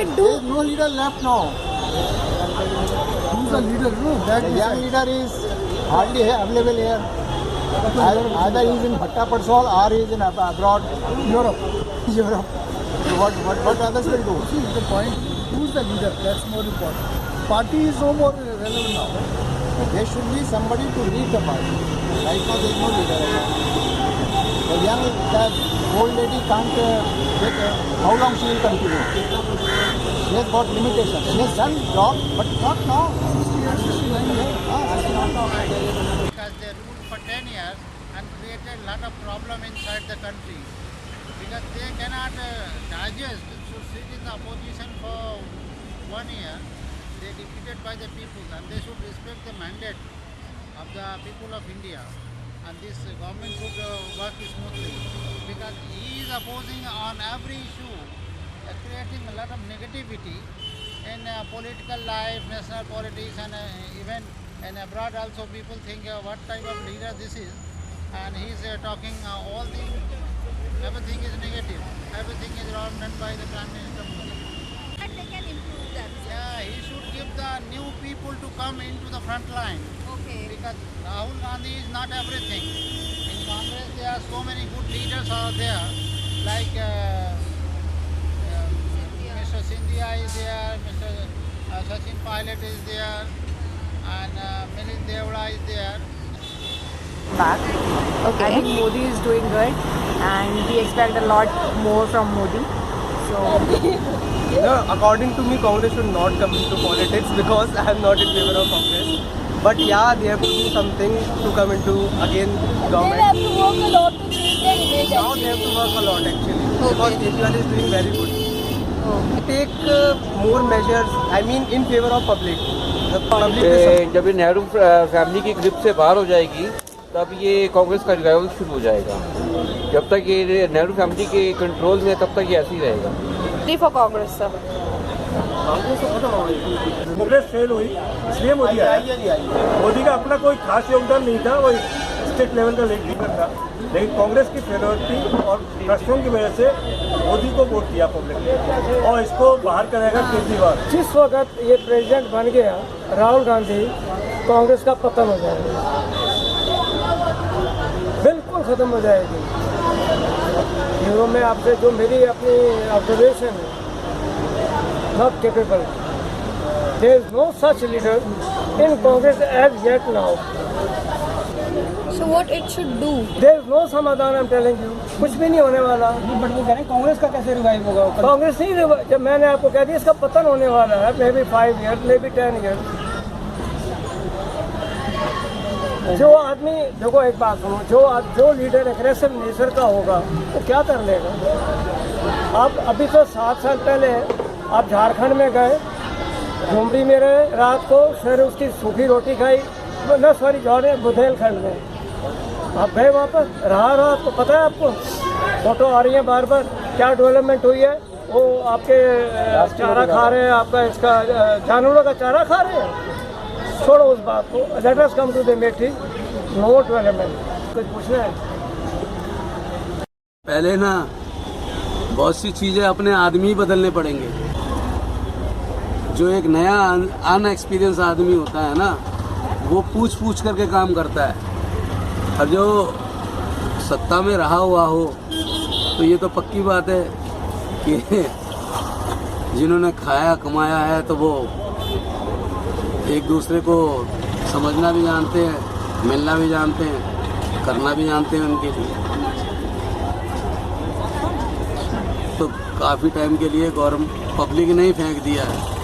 it do? There is no leader left now. Who's the leader? No, that The young leader is hardly available here. Either he is in Bhatta Parswal or he is in abroad, Europe. Europe. So what others will do? See, the point, who's the leader? That's more important. Party is no more relevant now. There should be somebody to lead the party. Right now there is no leader. The old lady can't get, how long she will continue? She has got limitations. She has done job, but not now. 60 years, 69 years. Because they ruled for 10 years and created a lot of problem inside the country. Because they cannot digest to sit in the opposition for 1 year. They defeated by the people and they should respect the mandate of the people of India. And this government should work smoothly. Because he is opposing on every issue, creating a lot of negativity in political life, national politics, and even and abroad also people think what type of leader this is, and he is talking all things, everything is negative, everything is wrong done by the Prime Minister Modi. That they can improve that. Yeah, he should give the new people to come into the front line, Okay. because Rahul Gandhi is not everything. In Congress there are so many good leaders are there, like Mr. Sindhia is there, Mr. Sachin Pilot is there, and Milind Devda is there. Back. Okay. I think Modi is doing good and we expect a lot more from Modi. So No, according to me, Congress should not come into politics because I am not in favor of Congress. But yeah, they have to do something to come into again They'll government. have to work a lot to change their image. Now they have to work a lot actually because KJL is doing very good. Take more measures. I mean, in favor of public. The public is जब ये Nehru family की grip से बाहर हो जाएगी तब ये कांग्रेस का रिवाइवल शुरू हो जाएगा। जब तक ये नेहरू फैमिली के कंट्रोल में है तब तक ये ऐसे ही रहेगा। for Congress, sir. Congress fail हुई इसलिए मोदी आया। मोदी का अपना कोई खास योगदान नहीं था, वो स्टेट लेवल का लीडर था, लेकिन कांग्रेस की फेवरिटी और ट्रस्टों की वजह से मोदी को वोट दिया पब्लिक ने और इसको बाहर करेगा केजरीवाल। जिस वक्त ये प्रेसिडेंट बन गया राहुल गांधी, कांग्रेस का पतन हो जाएगा, बिल्कुल खत्म हो जाएगी। यूरोप में आपसे जो मेरी अपनी ऑब्जर्वेशन है, not capable, there is no such leader in Congress as yet now. So what it should do? There is no samadhan, I am telling you, कुछ भी नहीं होने वाला। बट वो कह रहे हैं कांग्रेस का कैसे रिवाइव होगा? कांग्रेस नहीं, जब मैंने आपको कह दिया इसका पतन होने वाला है, may be 5 year, may be 10 year. जो आदमी, देखो एक बात सुनो, जो लीडर एग्रेसिव नेचर का होगा वो क्या कर लेगा। आप अभी तो 7 साल पहले आप झारखंड में गए, झुमरी में रहे रात को, फिर उसकी सूखी रोटी खाई, न सॉरी जौने बुंदेलखंड में आप गए, वापस रहा आपको पता है, आपको फोटो आ रही है बार बार, क्या डेवलपमेंट हुई है। वो आपके चारा खा रहे हैं, आपका इसका जानवरों का चारा खा रहे हैं। छोड़ो उस बात को, let us come to the matter, no development. कुछ पूछना है? पहले ना बहुत सी चीज़ें अपने आदमी ही बदलने पड़ेंगे। जो एक नया अनएक्सपीरियंस आदमी होता है ना, वो पूछ करके काम करता है, और जो सत्ता में रहा हुआ हो तो ये तो पक्की बात है कि जिन्होंने खाया कमाया है तो वो एक दूसरे को समझना भी जानते हैं, मिलना भी जानते हैं, करना भी जानते हैं उनके लिए। तो काफ़ी टाइम के लिए गवर्नमेंट पब्लिक ने ही फेंक दिया है।